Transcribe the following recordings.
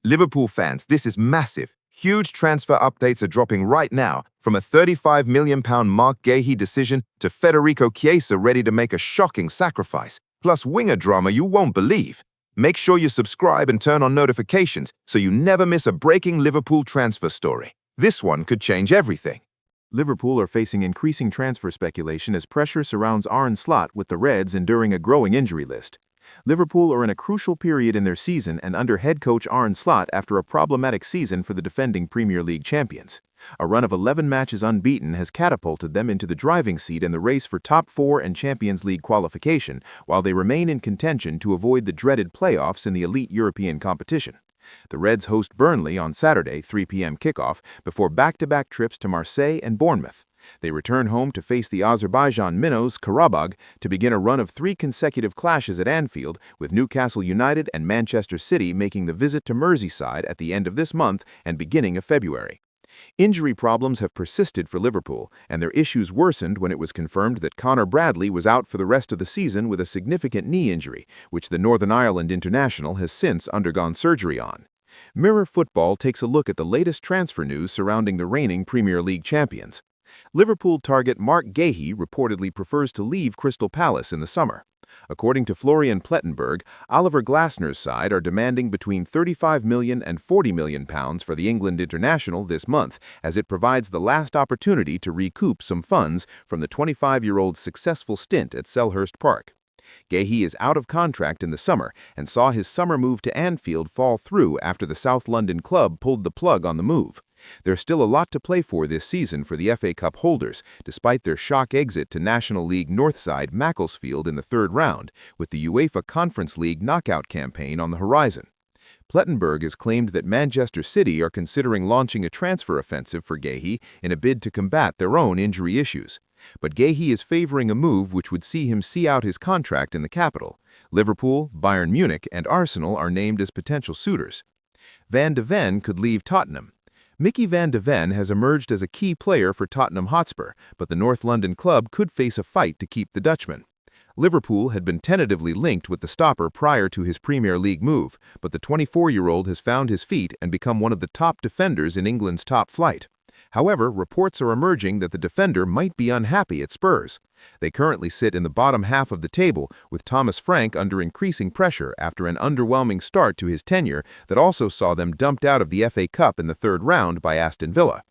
Liverpool fans, this is massive. Huge transfer updates are dropping right now, from a £35 million Marc Guehi decision to Federico Chiesa ready to make a shocking sacrifice, plus winger drama you won't believe. Make sure you subscribe and turn on notifications so you never miss a breaking Liverpool transfer story. This one could change everything. Liverpool are facing increasing transfer speculation as pressure surrounds Arne Slot, with the Reds enduring a growing injury list. Liverpool are in a crucial period in their season and under head coach Arne Slot after a problematic season for the defending Premier League champions. A run of 11 matches unbeaten has catapulted them into the driving seat in the race for top 4 and Champions League qualification, while they remain in contention to avoid the dreaded playoffs in the elite European competition. The Reds host Burnley on Saturday, 3 p.m. kickoff, before back-to-back trips to Marseille and Bournemouth. They return home to face the Azerbaijan minnows Karabag to begin a run of 3 consecutive clashes at Anfield, with Newcastle United and Manchester City making the visit to Merseyside at the end of this month and beginning of February. Injury problems have persisted for Liverpool, and their issues worsened when it was confirmed that Connor Bradley was out for the rest of the season with a significant knee injury, which the Northern Ireland international has since undergone surgery on. Mirror Football takes a look at the latest transfer news surrounding the reigning Premier League champions. Liverpool target Marc Guehi reportedly prefers to leave Crystal Palace in the summer. According to Florian Plettenberg, Oliver Glasner's side are demanding between £35 million and £40 million for the England international this month, as it provides the last opportunity to recoup some funds from the 25-year-old's successful stint at Selhurst Park. Guehi is out of contract in the summer and saw his summer move to Anfield fall through after the South London club pulled the plug on the move. There's still a lot to play for this season for the FA Cup holders, despite their shock exit to National League Northside Macclesfield in the 3rd round, with the UEFA Conference League knockout campaign on the horizon. Plettenberg has claimed that Manchester City are considering launching a transfer offensive for Guehi in a bid to combat their own injury issues. But Guehi is favoring a move which would see him see out his contract in the capital. Liverpool, Bayern Munich, and Arsenal are named as potential suitors. Van de Ven could leave Tottenham. Micky Van de Ven has emerged as a key player for Tottenham Hotspur, but the North London club could face a fight to keep the Dutchman. Liverpool had been tentatively linked with the stopper prior to his Premier League move, but the 24-year-old has found his feet and become one of the top defenders in England's top flight. However, reports are emerging that the defender might be unhappy at Spurs. They currently sit in the bottom half of the table, with Thomas Frank under increasing pressure after an underwhelming start to his tenure that also saw them dumped out of the FA Cup in the 3rd round by Aston Villa.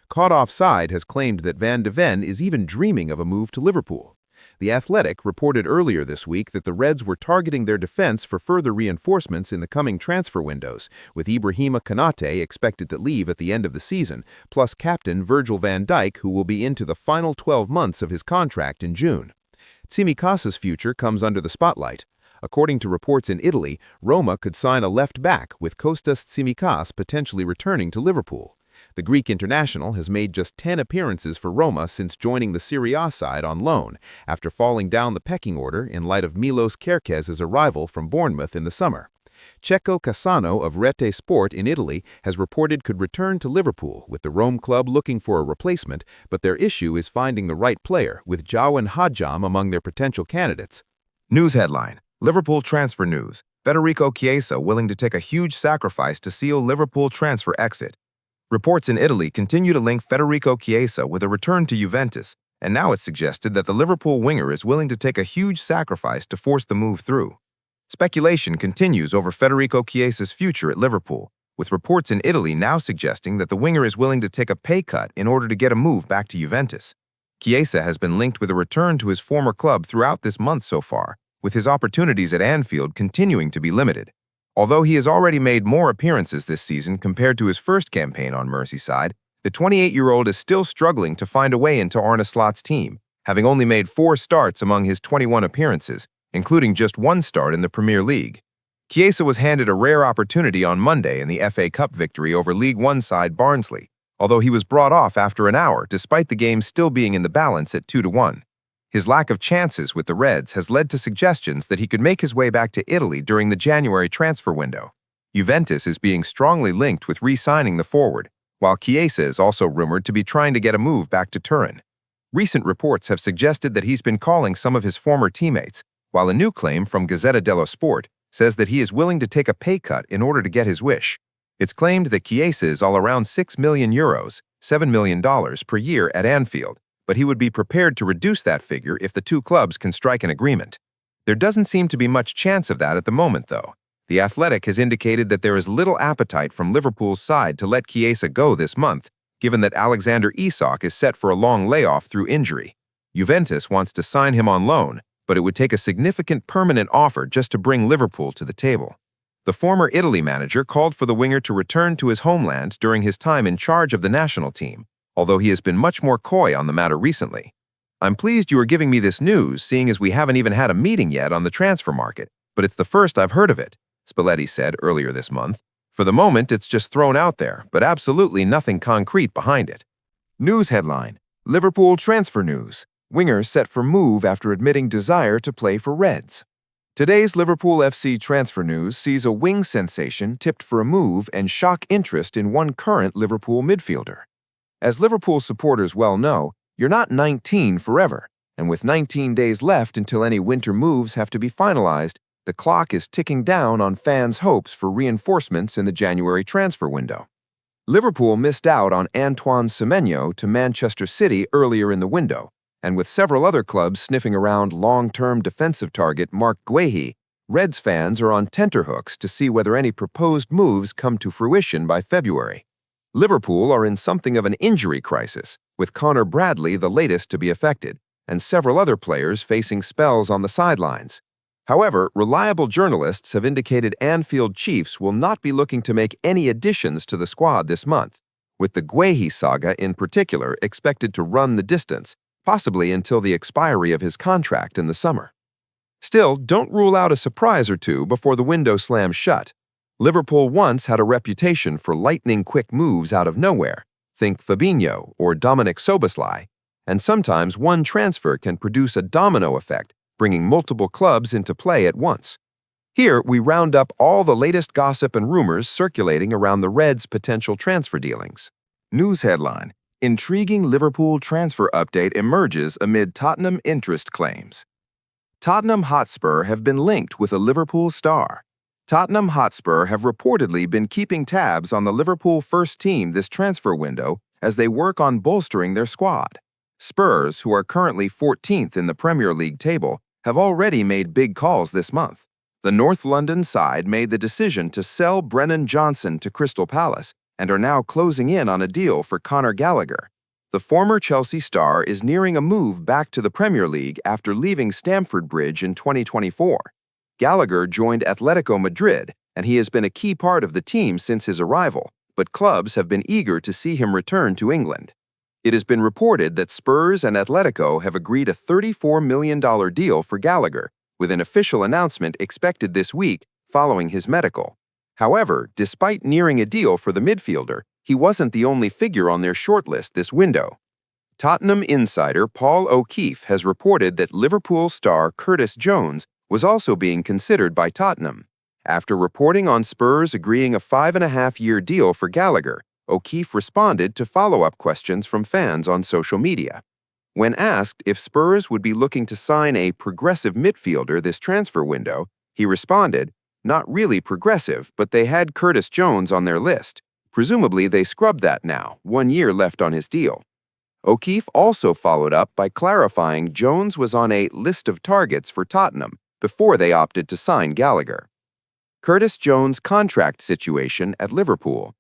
Caught Offside has claimed that Van de Ven is even dreaming of a move to Liverpool. The Athletic reported earlier this week that the Reds were targeting their defense for further reinforcements in the coming transfer windows, with Ibrahima Konate expected to leave at the end of the season, plus captain Virgil van Dijk, who will be into the final 12 months of his contract in June. Tsimikas' future comes under the spotlight. According to reports in Italy, Roma could sign a left back, with Kostas Tsimikas potentially returning to Liverpool. The Greek international has made just 10 appearances for Roma since joining the Serie A side on loan, after falling down the pecking order in light of Milos Kerkez's arrival from Bournemouth in the summer. Cecco Cassano of Rete Sport in Italy has reported could return to Liverpool, with the Rome club looking for a replacement, but their issue is finding the right player, with Jawan Hadjam among their potential candidates. News headline: Liverpool transfer news. Federico Chiesa willing to take a huge sacrifice to seal Liverpool transfer exit. Reports in Italy continue to link Federico Chiesa with a return to Juventus, and now it's suggested that the Liverpool winger is willing to take a huge sacrifice to force the move through. Speculation continues over Federico Chiesa's future at Liverpool, with reports in Italy now suggesting that the winger is willing to take a pay cut in order to get a move back to Juventus. Chiesa has been linked with a return to his former club throughout this month so far, with his opportunities at Anfield continuing to be limited. Although he has already made more appearances this season compared to his first campaign on Merseyside, the 28-year-old is still struggling to find a way into Arne Slot's team, having only made 4 starts among his 21 appearances, including just 1 start in the Premier League. Chiesa was handed a rare opportunity on Monday in the FA Cup victory over League One side Barnsley, although he was brought off after an hour despite the game still being in the balance at 2-1. His lack of chances with the Reds has led to suggestions that he could make his way back to Italy during the January transfer window. Juventus is being strongly linked with re-signing the forward, while Chiesa is also rumored to be trying to get a move back to Turin. Recent reports have suggested that he's been calling some of his former teammates, while a new claim from Gazzetta dello Sport says that he is willing to take a pay cut in order to get his wish. It's claimed that Chiesa is all around €6 million, $7 million per year at Anfield, but he would be prepared to reduce that figure if the two clubs can strike an agreement. There doesn't seem to be much chance of that at the moment, though. The Athletic has indicated that there is little appetite from Liverpool's side to let Chiesa go this month, given that Alexander Isak is set for a long layoff through injury. Juventus wants to sign him on loan, but it would take a significant permanent offer just to bring Liverpool to the table. The former Italy manager called for the winger to return to his homeland during his time in charge of the national team, although he has been much more coy on the matter recently. "I'm pleased you are giving me this news, seeing as we haven't even had a meeting yet on the transfer market, but it's the first I've heard of it," Spalletti said earlier this month. "For the moment, it's just thrown out there, but absolutely nothing concrete behind it." News headline: Liverpool transfer news. Winger set for move after admitting desire to play for Reds. Today's LiverpoolFC transfer news sees a wing sensation tipped for a move and shock interest in one current Liverpool midfielder. As Liverpool supporters well know, you're not 19 forever, and with 19 days left until any winter moves have to be finalized, the clock is ticking down on fans' hopes for reinforcements in the January transfer window. Liverpool missed out on Antoine Semenyo to Manchester City earlier in the window, and with several other clubs sniffing around long-term defensive target Marc Guehi, Reds fans are on tenterhooks to see whether any proposed moves come to fruition by February. Liverpool are in something of an injury crisis, with Connor Bradley the latest to be affected, and several other players facing spells on the sidelines. However, reliable journalists have indicated Anfield Chiefs will not be looking to make any additions to the squad this month, with the Guehi saga in particular expected to run the distance, possibly until the expiry of his contract in the summer. Still, don't rule out a surprise or two before the window slams shut. Liverpool once had a reputation for lightning-quick moves out of nowhere, think Fabinho or Dominic Szoboszlai, and sometimes one transfer can produce a domino effect, bringing multiple clubs into play at once. Here, we round up all the latest gossip and rumors circulating around the Reds' potential transfer dealings. News headline: Intriguing Liverpool transfer update emerges amid Tottenham interest claims. Tottenham Hotspur have been linked with a Liverpool star. Tottenham Hotspur have reportedly been keeping tabs on the Liverpool first team this transfer window as they work on bolstering their squad. Spurs, who are currently 14th in the Premier League table, have already made big calls this month. The North London side made the decision to sell Brennan Johnson to Crystal Palace and are now closing in on a deal for Conor Gallagher. The former Chelsea star is nearing a move back to the Premier League after leaving Stamford Bridge in 2024. Gallagher joined Atletico Madrid, and he has been a key part of the team since his arrival, but clubs have been eager to see him return to England. It has been reported that Spurs and Atletico have agreed a $34 million deal for Gallagher, with an official announcement expected this week following his medical. However, despite nearing a deal for the midfielder, he wasn't the only figure on their shortlist this window. Tottenham insider Paul O'Keefe has reported that Liverpool star Curtis Jones was also being considered by Tottenham. After reporting on Spurs agreeing a 5.5-year deal for Gallagher, O'Keefe responded to follow-up questions from fans on social media. When asked if Spurs would be looking to sign a progressive midfielder this transfer window, he responded, "Not really progressive, but they had Curtis Jones on their list. Presumably they scrubbed that now, 1 year left on his deal." O'Keefe also followed up by clarifying Jones was on a list of targets for Tottenham before they opted to sign Gallagher. Curtis Jones' contract situation at Liverpool.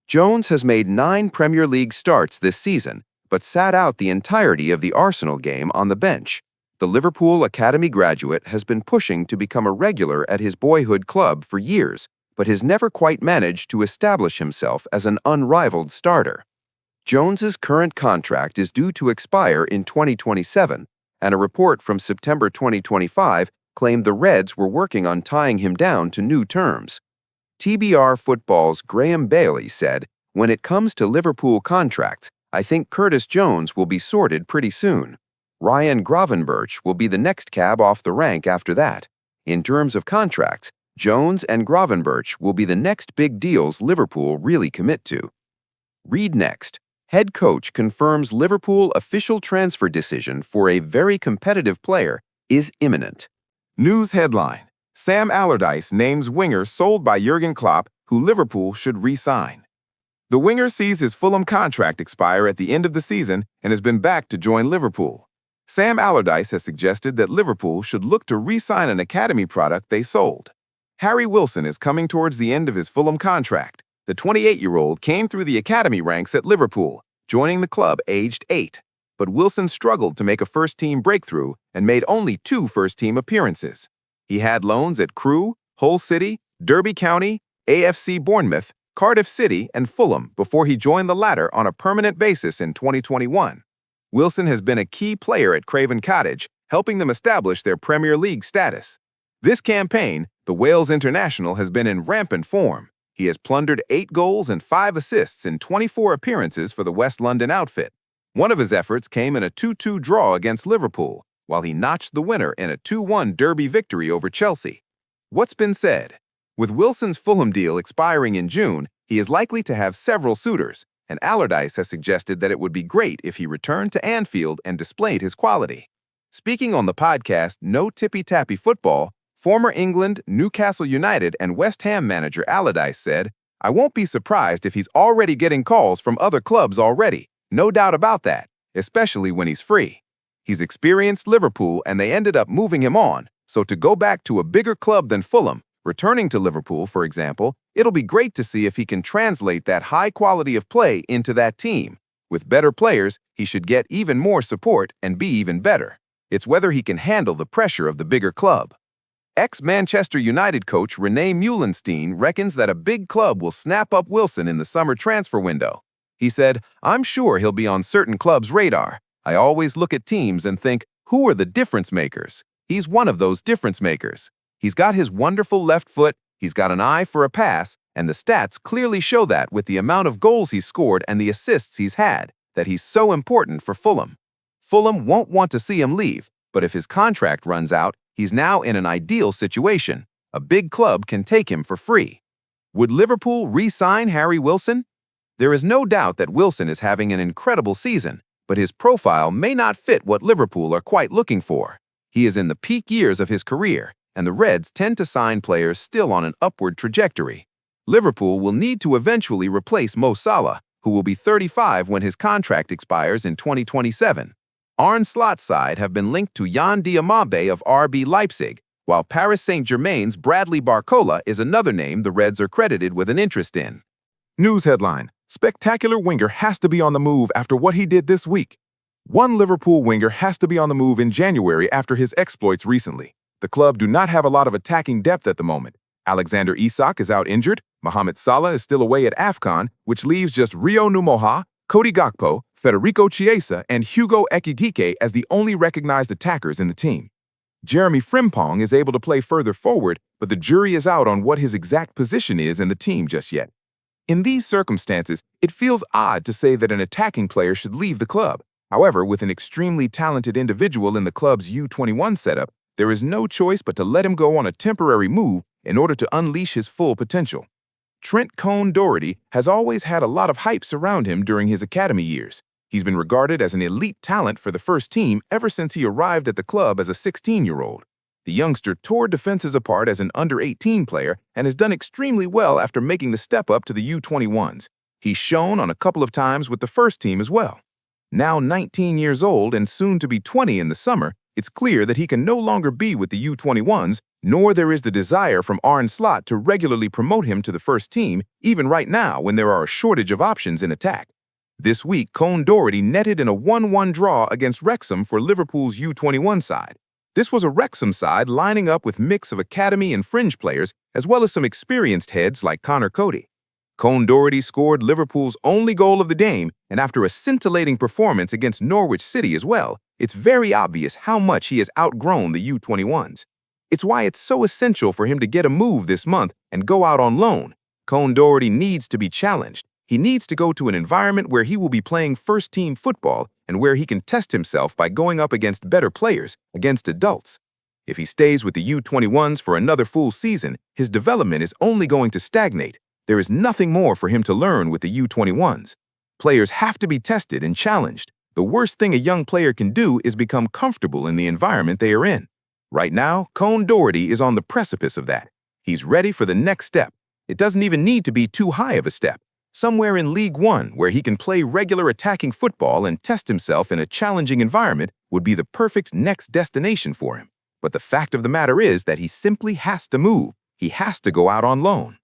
Jones has made 9 Premier League starts this season, but sat out the entirety of the Arsenal game on the bench. The Liverpool Academy graduate has been pushing to become a regular at his boyhood club for years, but has never quite managed to establish himself as an unrivaled starter. Jones's current contract is due to expire in 2027, and a report from September 2025 claimed the Reds were working on tying him down to new terms. TBR Football's Graham Bailey said, "When it comes to Liverpool contracts, I think Curtis Jones will be sorted pretty soon. Ryan Gravenberch will be the next cab off the rank after that. In terms of contracts, Jones and Gravenberch will be the next big deals Liverpool really commit to." Read next. Head coach confirms Liverpool official transfer decision for a very competitive player is imminent. News headline: Sam Allardyce names winger sold by Jurgen Klopp, who Liverpool should re-sign. The winger sees his Fulham contract expire at the end of the season and has been backed to join Liverpool. Sam Allardyce has suggested that Liverpool should look to re-sign an academy product they sold. Harry Wilson is coming towards the end of his Fulham contract. The 28-year-old came through the academy ranks at Liverpool, joining the club aged 8. But Wilson struggled to make a first-team breakthrough and made only 2 first-team appearances. He had loans at Crewe, Hull City, Derby County, AFC Bournemouth, Cardiff City, and Fulham before he joined the latter on a permanent basis in 2021. Wilson has been a key player at Craven Cottage, helping them establish their Premier League status. This campaign, the Wales international has been in rampant form. He has plundered 8 goals and 5 assists in 24 appearances for the West London outfit. One of his efforts came in a 2-2 draw against Liverpool, while he notched the winner in a 2-1 derby victory over Chelsea. What's been said? With Wilson's Fulham deal expiring in June, he is likely to have several suitors, and Allardyce has suggested that it would be great if he returned to Anfield and displayed his quality. Speaking on the podcast No Tippy-Tappy Football, former England, Newcastle United, and West Ham manager Allardyce said, "I won't be surprised if he's already getting calls from other clubs already. No doubt about that, especially when he's free. He's experienced Liverpool and they ended up moving him on, so to go back to a bigger club than Fulham, returning to Liverpool, for example, it'll be great to see if he can translate that high quality of play into that team. With better players, he should get even more support and be even better. It's whether he can handle the pressure of the bigger club." Ex-Manchester United coach Rene Meulenstein reckons that a big club will snap up Wilson in the summer transfer window. He said, "I'm sure he'll be on certain clubs' radar. I always look at teams and think, who are the difference makers? He's one of those difference makers. He's got his wonderful left foot, he's got an eye for a pass, and the stats clearly show that with the amount of goals he's scored and the assists he's had, that he's so important for Fulham. Fulham won't want to see him leave, but if his contract runs out, he's now in an ideal situation. A big club can take him for free." Would Liverpool re-sign Harry Wilson? There is no doubt that Wilson is having an incredible season, but his profile may not fit what Liverpool are quite looking for. He is in the peak years of his career, and the Reds tend to sign players still on an upward trajectory. Liverpool will need to eventually replace Mo Salah, who will be 35 when his contract expires in 2027. Arne Slot's side have been linked to Jan Diamabe of RB Leipzig, while Paris Saint-Germain's Bradley Barcola is another name the Reds are credited with an interest in. News headline: Spectacular winger has to be on the move after what he did this week. One Liverpool winger has to be on the move in January after his exploits recently. The club do not have a lot of attacking depth at the moment. Alexander Isak is out injured, Mohamed Salah is still away at AFCON, which leaves just Rio Numoha, Cody Gakpo, Federico Chiesa, and Hugo Ekitike as the only recognized attackers in the team. Jeremy Frimpong is able to play further forward, but the jury is out on what his exact position is in the team just yet. In these circumstances, it feels odd to say that an attacking player should leave the club. However, with an extremely talented individual in the club's U21 setup, there is no choice but to let him go on a temporary move in order to unleash his full potential. Trent Doherty has always had a lot of hype surround him during his academy years. He's been regarded as an elite talent for the first team ever since he arrived at the club as a 16-year-old. The youngster tore defenses apart as an under-18 player and has done extremely well after making the step up to the U21s. He's shown on a couple of times with the first team as well. Now 19 years old and soon to be 20 in the summer, it's clear that he can no longer be with the U21s, nor there is the desire from Arne Slot to regularly promote him to the first team, even right now when there are a shortage of options in attack. This week, Doherty netted in a 1-1 draw against Wrexham for Liverpool's U21 side. This was a Wrexham side lining up with mix of academy and fringe players, as well as some experienced heads like Connor Cody. Doherty scored Liverpool's only goal of the game, and after a scintillating performance against Norwich City as well, it's very obvious how much he has outgrown the U21s. It's why it's so essential for him to get a move this month and go out on loan. Doherty needs to be challenged. He needs to go to an environment where he will be playing first-team football and where he can test himself by going up against better players, against adults. If he stays with the U21s for another full season, his development is only going to stagnate. There is nothing more for him to learn with the U21s. Players have to be tested and challenged. The worst thing a young player can do is become comfortable in the environment they are in. Right now, Doherty is on the precipice of that. He's ready for the next step. It doesn't even need to be too high of a step. Somewhere in League One, where he can play regular attacking football and test himself in a challenging environment, would be the perfect next destination for him. But the fact of the matter is that he simply has to move. He has to go out on loan.